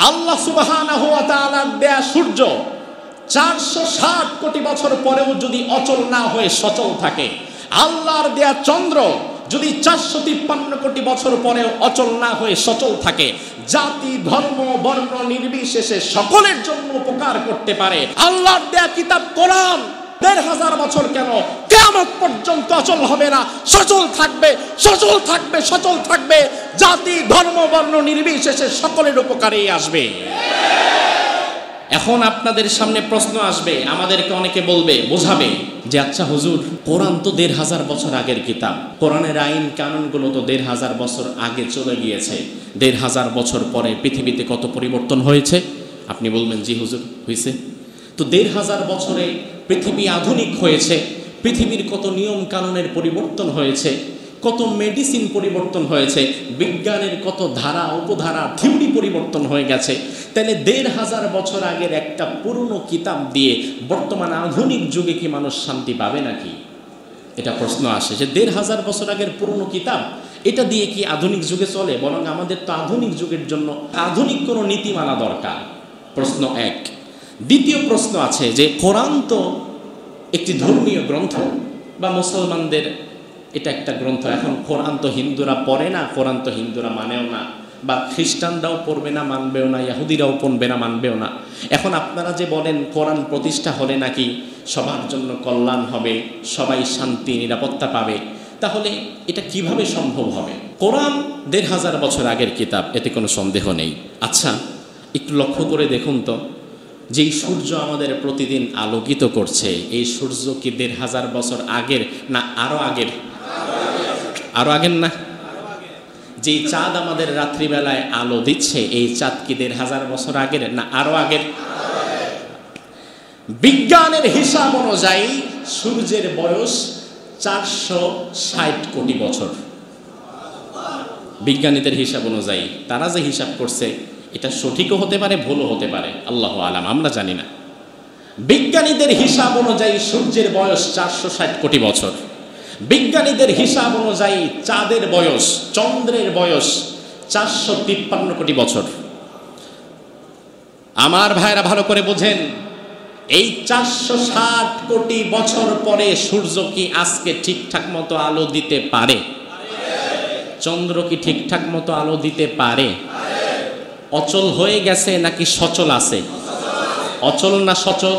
আল্লাহ সুবহানাহু ওয়া তাআলার দেয়া সূর্য 460 কোটি বছর পরেও যদি অচল না হয়ে সচল থাকে, আল্লাহর দেয়া চন্দ্র যদি 453 কোটি বছর পরেও অচল না হয়ে সচল থাকে, জাতি ধর্ম বর্ণ নির্বিশেষে সকলের জন্য উপকার করতে পারে, আল্লাহর দেয়া কিতাব কোরআন ১,৫০০ বছর কেন কিয়ামত পর্যন্ত অচল হবে না, সচল থাকবে, সচল থাকবে, সচল থাকবে, জাতি ধর্ম বর্ণ নির্বিশেষে সকলের উপকারেই আসবে। এখন আপনাদের সামনে প্রশ্ন আসবে, আমাদেরকে অনেকে বলবে, বোঝাবে যে আচ্ছা হুজুর, কোরআন তো ১,৫০০ বছর আগের কিতাব, কোরআনের আইন কানুনগুলো তো ১,৫০০ বছর আগে চলে গিয়েছে, ১,৫০০ বছর পরে পৃথিবীতে কত পরিবর্তন হয়েছে। আপনি বলবেন জি হুজুর হয়েছে তো, ১,৫০০ বছরে পৃথিবী আধুনিক হয়েছে, পৃথিবীর কত নিয়ম কানুনের পরিবর্তন হয়েছে, কত মেডিসিন পরিবর্তন হয়েছে, বিজ্ঞানের কত ধারা উপধারা থিওরি পরিবর্তন হয়ে গেছে। তাহলে ১,৫০০ বছর আগের একটা পুরনো কিতাব দিয়ে বর্তমান আধুনিক যুগে কি মানুষ শান্তি পাবে নাকি? এটা প্রশ্ন আসে যে ১,৫০০ বছর আগের পুরনো কিতাব এটা দিয়ে কি আধুনিক যুগে চলে? বরং আমাদের তো আধুনিক যুগের জন্য আধুনিক কোনো নীতিমালা দরকার। প্রশ্ন এক। দ্বিতীয় প্রশ্ন আছে যে কোরআন তো একটি ধর্মীয় গ্রন্থ, বা মুসলমানদের এটা একটা গ্রন্থ। এখন কোরআন তো হিন্দুরা পড়ে না, কোরআন তো হিন্দুরা মানেও না, বা খ্রিস্টানরাও পড়বে না, মানবেও না, ইহুদিরাও পড়বে না, মানবেও না। এখন আপনারা যে বলেন কোরআন প্রতিষ্ঠা হলে নাকি সবার জন্য কল্যাণ হবে, সবাই শান্তি নিরাপত্তা পাবে, তাহলে এটা কিভাবে সম্ভব হবে? কোরআন ১,৫০০ বছর আগের কিতাব, এতে কোনো সন্দেহ নেই। আচ্ছা একটু লক্ষ্য করে দেখুন তো, যেই সূর্য আমাদের প্রতিদিন আলোকিত করছে, এই সূর্য কি ১,৫০০ বছর আগের না আরো আগের? আরো আগের না? যেই চাঁদ আমাদের রাত্রিবেলায় আলো দিচ্ছে, এই চাঁদ কি ১,৫০০ বছর আগের না আরো আগের? বিজ্ঞানের হিসাব অনুযায়ী সূর্যের বয়স ৪৬০ কোটি বছর। বিজ্ঞানীদের হিসাব অনুযায়ী, তারা যে হিসাব করছে এটা সঠিকও হতে পারে, ভুলও হতে পারে, আল্লাহু আলাম, আমরা জানি না। বিজ্ঞানীদের হিসাব অনুযায়ী সূর্যের বয়স ৪৬০ কোটি বছর। বিজ্ঞানীদের হিসাব অনুযায়ী চাঁদের বয়স, চন্দ্রের বয়স ৪৫৩ কোটি বছর। আমার ভাইরা ভালো করে বোঝেন, এই ৪৬০ কোটি বছর পরে সূর্য কি আজকে ঠিকঠাক মতো আলো দিতে পারে? চন্দ্র কি ঠিকঠাক মতো আলো দিতে পারে? অচল হয়ে গেছে নাকি সচল আছে? অচল না সচল?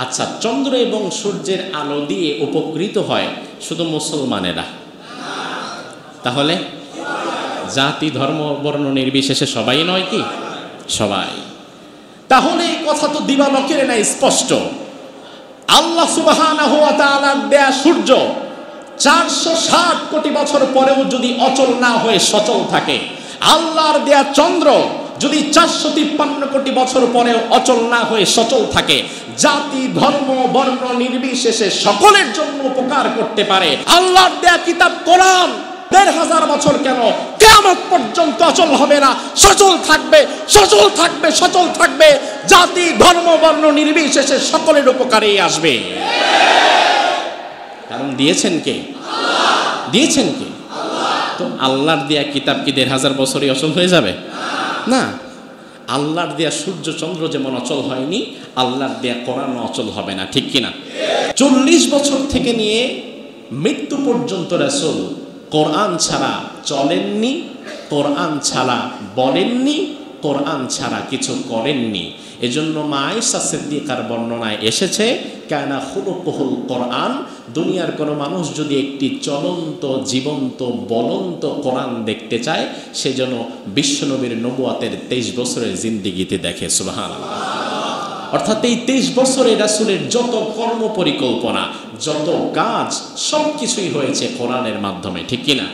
আচ্ছা, চন্দ্র এবং সূর্যের আলো দিয়ে উপকৃত হয় শুধু মুসলমানেরা, তাহলে জাতি ধর্ম বর্ণ নির্বিশেষে সবাই নয় কি? সবাই। তাহলে এই কথা তো দিবালোকের নাই স্পষ্ট। আল্লাহ সুবহানাহু ওয়া তাআলার দেয়া সূর্য ৪৬০ কোটি বছর পরেও যদি অচল না হয়ে সচল থাকে, আল্লাহর দেয়া চন্দ্র যদি ৪৫৩ কোটি বছর পরেও অচল না হয়ে সচল থাকে, জাতি ধর্ম বর্ণ নির্বিশেষে সকলের জন্য উপকার করতে পারে, আল্লাহর দেয়া কিতাব কোরআন ১,৫০০ বছর কেন কিয়ামত পর্যন্ত অচল হবে না, সচল থাকবে, সচল থাকবে, সচল থাকবে, জাতি ধর্ম বর্ণ নির্বিশেষে সকলের উপকারেই আসবে। কারণ দিয়েছেন কে? দিয়েছেন কে? তো আল্লাহর দেয়া কিতাব কি ১,৫০০ বছরই অচল হয়ে যাবে? না। আল্লাহর দেয়া সূর্য চন্দ্র যেমন অচল হয়নি, আল্লাহর দেয়া কোরআন অচল হবে না, ঠিক কিনা? ৪০ বছর থেকে নিয়ে মৃত্যু পর্যন্ত রাসূল কোরআন ছাড়া চলেননি, কোরআন ছাড়া বলেননি, কোরআন ছাড়া কিছু করেননি। এজন্য মা আয়েশা সিদ্দিকার বর্ণনায় এসেছে, কানা খুলুকুহুল কোরআন, দুনিয়ার কোনো মানুষ যদি একটি চলন্ত জীবন্ত বলন্ত কোরআন দেখতে চায়, সেজন্য বিশ্বনবীর নবুয়াতের ২৩ বছরের জিন্দেগিতে দেখে। সুবহানাল্লাহ। অর্থাৎ এই ২৩ বছরে রাসূলের যত কর্ম পরিকল্পনা, যত কাজ, সব কিছুই হয়েছে কোরআনের মাধ্যমে, ঠিক কিনা?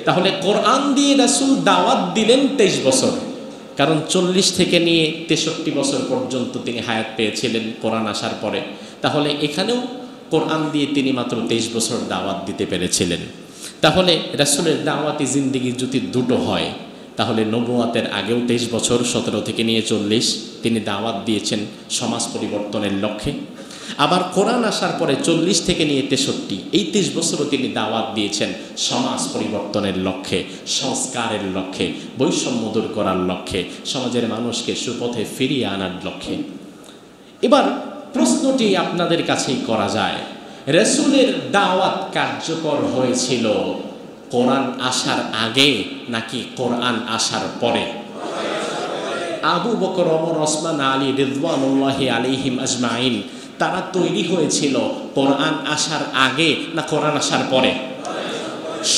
তাহলে কোরআন দিয়ে রাসূল দাওয়াত দিলেন ২৩ বছর, কারণ ৪০ থেকে নিয়ে ৬৩ বছর পর্যন্ত তিনি হায়াত পেয়েছিলেন কোরআন আসার পরে। তাহলে এখানেও কোরআন দিয়ে তিনি মাত্র ২৩ বছর দাওয়াত দিতে পেরেছিলেন। তাহলে রাসূলের দাওয়াতি জিন্দেগি যদি দুটো হয়, তাহলে নবুয়াতের আগেও ২৩ বছর ১৭ থেকে নিয়ে ৪০ তিনি দাওয়াত দিয়েছেন সমাজ পরিবর্তনের লক্ষ্যে। আবার কোরআন আসার পরে 40 থেকে নিয়ে 63 এই 30 বছরও তিনি দাওয়াত দিয়েছেন সমাজ পরিবর্তনের লক্ষ্যে, সংস্কারের লক্ষ্যে, বৈষম্য দূর করার লক্ষ্যে, সমাজের মানুষকে সুপথে ফিরিয়ে আনার লক্ষ্যে। এবার প্রশ্নটি আপনাদের কাছেই করা যায়, রাসূলের দাওয়াত কার্যকর হয়েছিল কোরআন আসার আগে নাকি কোরআন আসার পরে? আবু বকর, ওমর, ওসমান, আলী রিদওয়ানুল্লাহি আলাইহিম আজমাইন তারা তৈরি হয়েছিল কোরআন আসার আগে না কোরআন আসার পরে?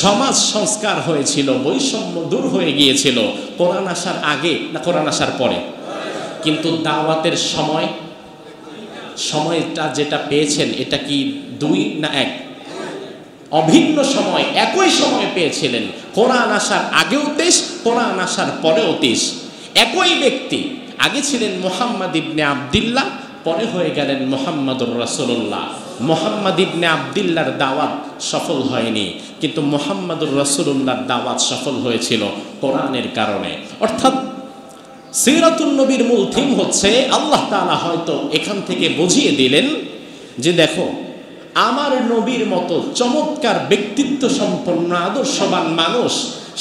সমাজ সংস্কার হয়েছিল, বৈষম্য দূর হয়ে গিয়েছিল কোরআন আসার আগে না কোরআন আসার পরে? কিন্তু দাওয়াতের সময়টা যেটা পেয়েছেন এটা কি 2 না 1? অভিন্ন সময়, একই সময় পেয়েছিলেন। কোরআন আসার আগেও 23, কোরআন আসার পরেও 23। একই ব্যক্তি, আগে ছিলেন মুহাম্মদ ইবনে আবদুল্লাহ, পরে হয়ে গেলেন মুহাম্মদুর রাসূলুল্লাহ। মুহাম্মদ ইবনে আবদুল্লাহর দাওয়াত সফল হয়নি, কিন্তু মুহাম্মদুর রাসূলুল্লাহর দাওয়াত সফল হয়েছিল কোরআনের কারণে। অর্থাৎ সিরাতুন নবীর মূল থিম হচ্ছে, আল্লাহ তাআলা হয়তো এখান থেকে বুঝিয়ে দিলেন যে দেখো, আমার নবীর মতো চমৎকার ব্যক্তিত্ব সম্পন্ন আদর্শবান মানুষ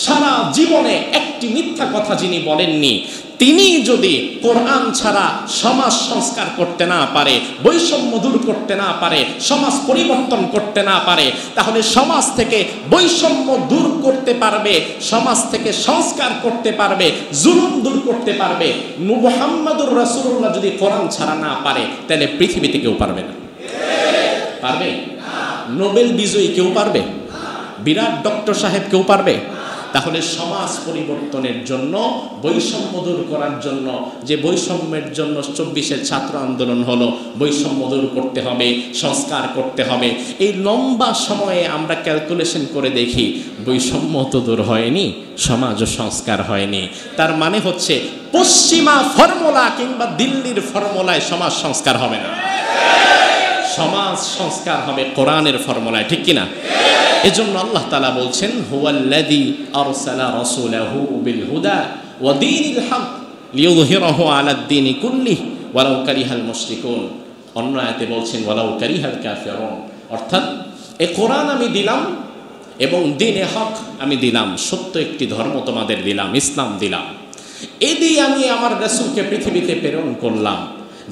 সারা জীবনে একটি মিথ্যা কথা যিনি বলেননি, তিনি যদি কোরআন ছাড়া সমাজ সংস্কার করতে না পারে, বৈষম্য দূর করতে না পারে, সমাজ পরিবর্তন করতে না পারে, তাহলে সমাজ থেকে বৈষম্য দূর করতে পারবে, সমাজ থেকে সংস্কার করতে পারবে, জুলুম দূর করতে পারবে মুহাম্মদুর রাসূলুল্লাহ যদি কোরআন ছাড়া না পারে, তাহলে পৃথিবীতে কেউ পারবে না। পারবে? নোবেল বিজয়ী কেউ পারবে? বিরাট ডক্টর সাহেব কেউ পারবে? তাহলে সমাজ পরিবর্তনের জন্য, বৈষম্য দূর করার জন্য, যে বৈষম্যের জন্য 24-এর ছাত্র আন্দোলন হলো, বৈষম্য দূর করতে হবে, সংস্কার করতে হবে। এই লম্বা সময়ে আমরা ক্যালকুলেশন করে দেখি বৈষম্য তো দূর হয়নি, সমাজও সংস্কার হয়নি। তার মানে হচ্ছে পশ্চিমা ফর্মুলা কিংবা দিল্লির ফর্মুলায় সমাজ সংস্কার হবে না, সমাজ সংস্কার হবে কোরআনের ফর্মুলায়, ঠিক কিনা? এজন্য আল্লাহ তাআলা বলছেন, হুয়াল্লাযী আরসালা রাসূলাহু বিল হুদা ওয়া দীনিল হক লিইয়ুযহিরাহু আলাদ দীনি কুল্লিহি ওয়ালাউ কারিহাল মুশরিকুন। অন্য আয়াতে বলছেন ওয়ালাউ কারিহাল কাফিরুন। অর্থাৎ এই কোরআন আমি দিলাম এবং দ্বীনে হক আমি দিলাম, সত্য একটি ধর্ম তোমাদের দিলাম, ইসলাম দিলাম। এই দিয়ে আমি আমার রাসূলকে পৃথিবীতে প্রেরণ করলাম,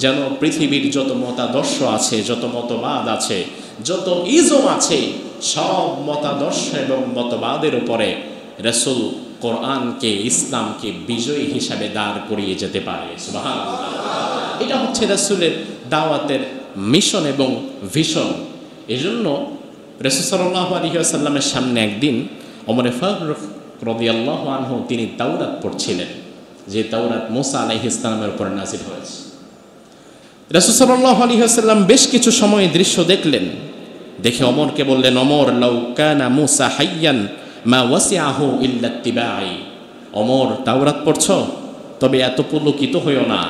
যেন পৃথিবীর যত মতাদর্শ আছে, যত মতবাদ আছে, যত ইজম আছে, সব মতাদর্শ এবং মতবাদের উপরে রাসূল কোরআনকে, ইসলামকে বিজয়ী হিসাবে দাঁড় করিয়ে যেতে পারে। সুবহানাল্লাহ। এটা হচ্ছে রাসূলের দাওয়াতের মিশন এবং ভিশন। এজন্য রাসূল সাল্লাল্লাহু আলাইহি ওয়াসাল্লামের সামনে একদিন ওমর ফারুক রাদিয়াল্লাহু আনহু তিনি তাওরাত পড়ছিলেন, যে তাওরাত মুসা আলাইহিস সালামের উপর নাযিল হয়েছে। রাসূল সাল্লাল্লাহু আলাইহি ওয়াসাল্লাম বেশ কিছু সময় দৃশ্য দেখলেন, দেখে ওমরকে বললেন, ওমর, লাউ কানা মুসা হাইয়ান মা ওয়াসিআহু ইল্লা ইত্তিবাই। ওমর, তাওরাত পড়ছো, তবে এত পুলকিত হইও না,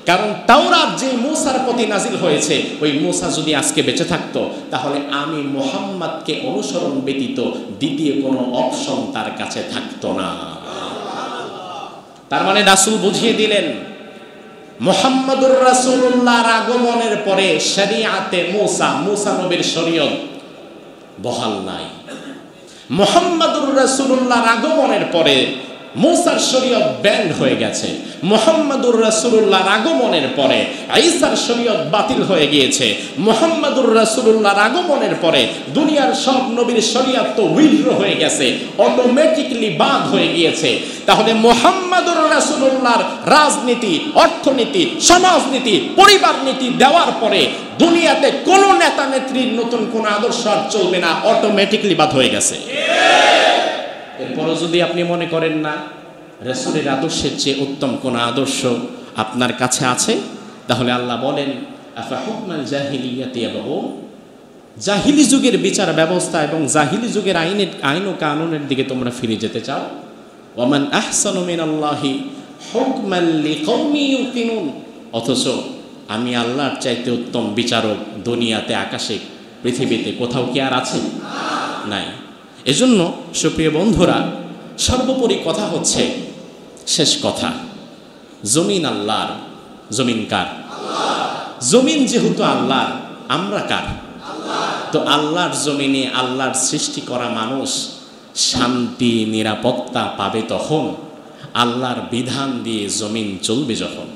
কারণ তাওরাত যে মুসার প্রতি নাজিল হয়েছে, ওই মুসা যদি আজকে বেঁচে থাকতো, তাহলে আমি মুহাম্মদকে অনুসরণ ব্যতীত দ্বিতীয় কোনো অপশন তার কাছে থাকতো না। তার মানে রাসূল বুঝিয়ে দিলেন, মুহাম্মদুর রাসূলুল্লাহর আগমনের পরে শরিয়াতে মুসা নবীর শরীয়ত বহাল নাই। মুহাম্মদুর রাসূলুল্লাহর আগমনের পরে মুসার শরীয়ত ব্যান্ড হয়ে গেছে। মুহাম্মদুর রাসূলুল্লাহর আগমনের পরে ঈসার শরীয়ত বাতিল হয়ে গিয়েছে। মুহাম্মদুর রাসূলুল্লাহর আগমনের পরে দুনিয়ার সব নবীর শরীয়ত তো উইথড্র হয়ে গেছে, অটোমেটিক্যালি বাদ হয়ে গিয়েছে। তাহলে মুহাম্মদুর রাসূলুল্লাহর রাজনীতি, অর্থনীতি, সমাজনীতি, পরিবার নীতি দেওয়ার পরে দুনিয়াতে কোনো নেতা নেত্রীর নতুন কোনো আদর্শ আর চলবে না, অটোমেটিক্যালি বাদ হয়ে গেছে। এরপরও যদি আপনি মনে করেন না রাসূলের আদর্শের চেয়ে উত্তম কোন আদর্শ আপনার কাছে আছে, তাহলে আল্লাহ বলেন, আফা হুকমাল জাহিলিয়াতি ইয়াবগুন, জাহিলি যুগের বিচার ব্যবস্থা এবং জাহিলি যুগের আইন ও কানুনের দিকে তোমরা ফিরে যেতে চাও। ওয়ামান আহসানু মিনাল্লাহি হুকমান লিকাউমি ইউকিনুন, অথচ আমি আল্লাহর চাইতে উত্তম বিচারক দুনিয়াতে, আকাশে, পৃথিবীতে কোথাও কি আর আছে? নাই। এজন্য সুপ্রিয় বন্ধুরা, সর্বোপরি কথা হচ্ছে, শেষ কথা, জমিন আল্লাহর। জমিন কার? জমিন যেহেতু আল্লাহর, আমরা কার? তো আল্লাহর জমিনে আল্লাহর সৃষ্টি করা মানুষ শান্তি নিরাপত্তা পাবে তখন, আল্লাহর বিধান দিয়ে জমিন চলবে যখন।